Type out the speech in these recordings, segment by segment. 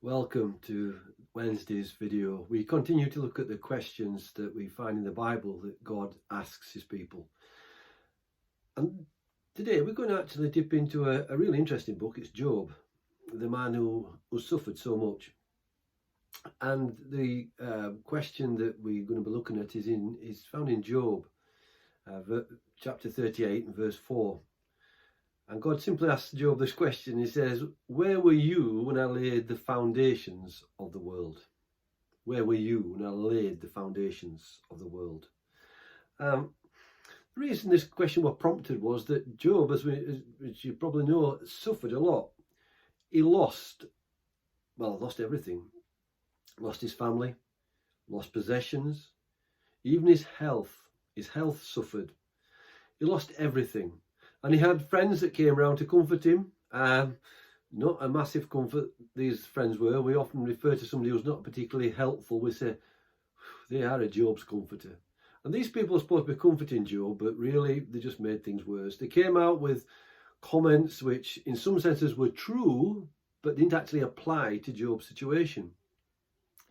Welcome to Wednesday's video. We continue to look at the questions that we find in the Bible that God asks his people. And today we're going to actually dip into a really interesting book. It's Job, the man who suffered so much. And the question that we're going to be looking at is found in Job, chapter 38 and verse 4. And God simply asks Job this question. He says, "Where were you when I laid the foundations of the world?" Where were you when I laid the foundations of the world? The reason this question was prompted was that Job, as you probably know, suffered a lot. He lost everything. Lost his family, lost possessions, even his health. His health suffered. He lost everything. And he had friends that came around to comfort him. Not a massive comfort, these friends were. We often refer to somebody who's not particularly helpful. We say, they are a Job's comforter. And these people are supposed to be comforting Job, but really they just made things worse. They came out with comments which in some senses were true, but didn't actually apply to Job's situation.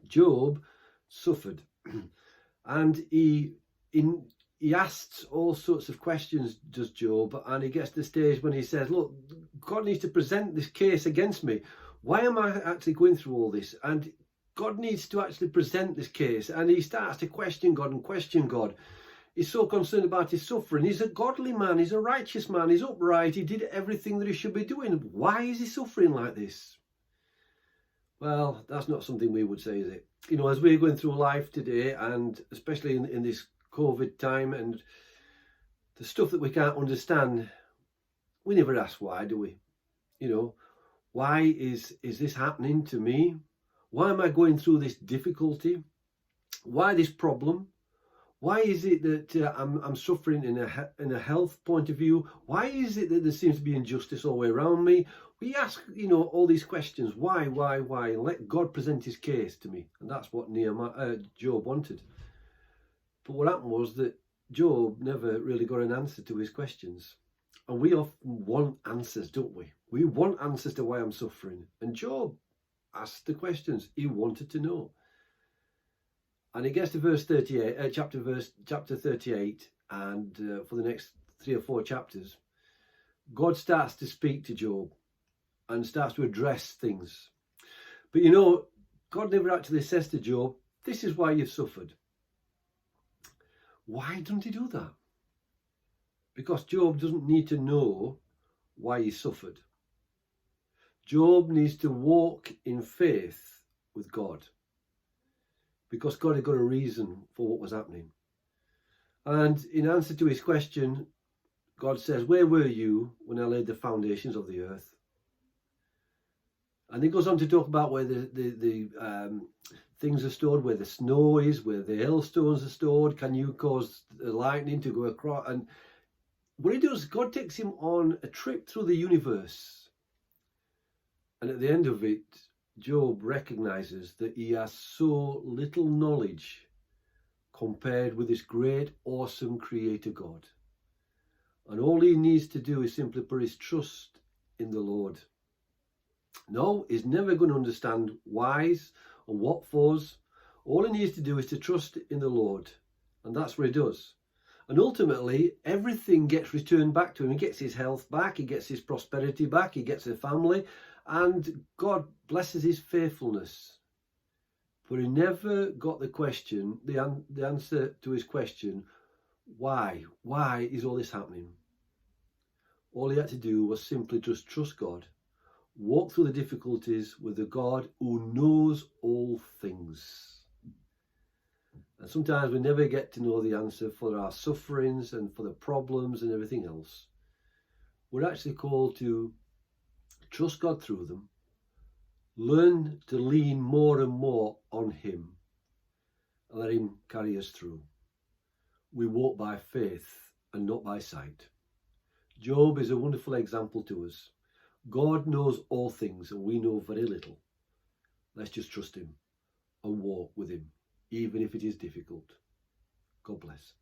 Job suffered. And he asks all sorts of questions, does Job, and he gets to the stage when he says, look, God needs to present this case against me. Why am I actually going through all this? And God needs to actually present this case. And he starts to question God and question God. He's so concerned about his suffering. He's a godly man. He's a righteous man. He's upright. He did everything that he should be doing. Why is he suffering like this? Well, that's not something we would say, is it? You know, as we're going through life today, and especially in this COVID time and the stuff that we can't understand, we never ask why, do we? You know, why is this happening to me? Why am I going through this difficulty? Why this problem? Why is it that I'm suffering in a health point of view? Why is it that there seems to be injustice all the way around me? We ask, you know, all these questions. Why? And let God present his case to me. And that's what Job wanted. But what happened was that Job never really got an answer to his questions. And we often want answers, don't we? We want answers to why I'm suffering. And Job asked the questions. He wanted to know. And he gets to verse 38, chapter 38, and for the next 3 or 4 chapters, God starts to speak to Job and starts to address things. But you know, God never actually says to Job, this is why you've suffered. Why doesn't he do that? Because Job doesn't need to know why he suffered. Job needs to walk in faith with God, because God had got a reason for what was happening. And in answer to his question, God says, where were you when I laid the foundations of the earth? And he goes on to talk about where the things are stored, where the snow is, where the hailstones are stored. Can you cause the lightning to go across? And what he does, God takes him on a trip through the universe. And at the end of it, Job recognizes that he has so little knowledge compared with this great, awesome creator God. And all he needs to do is simply put his trust in the Lord. No, he's never going to understand whys or what fors. All he needs to do is to trust in the Lord. And that's what he does. And ultimately, everything gets returned back to him. He gets his health back. He gets his prosperity back. He gets a family. And God blesses his faithfulness. But he never got the answer to his question, why? Why is all this happening? All he had to do was simply just trust God. Walk through the difficulties with the God who knows all things. And sometimes we never get to know the answer for our sufferings and for the problems and everything else. We're actually called to trust God through them, learn to lean more and more on him, and let him carry us through. We walk by faith and not by sight. Job is a wonderful example to us. God knows all things and we know very little. Let's just trust him and walk with him, even if it is difficult. God bless.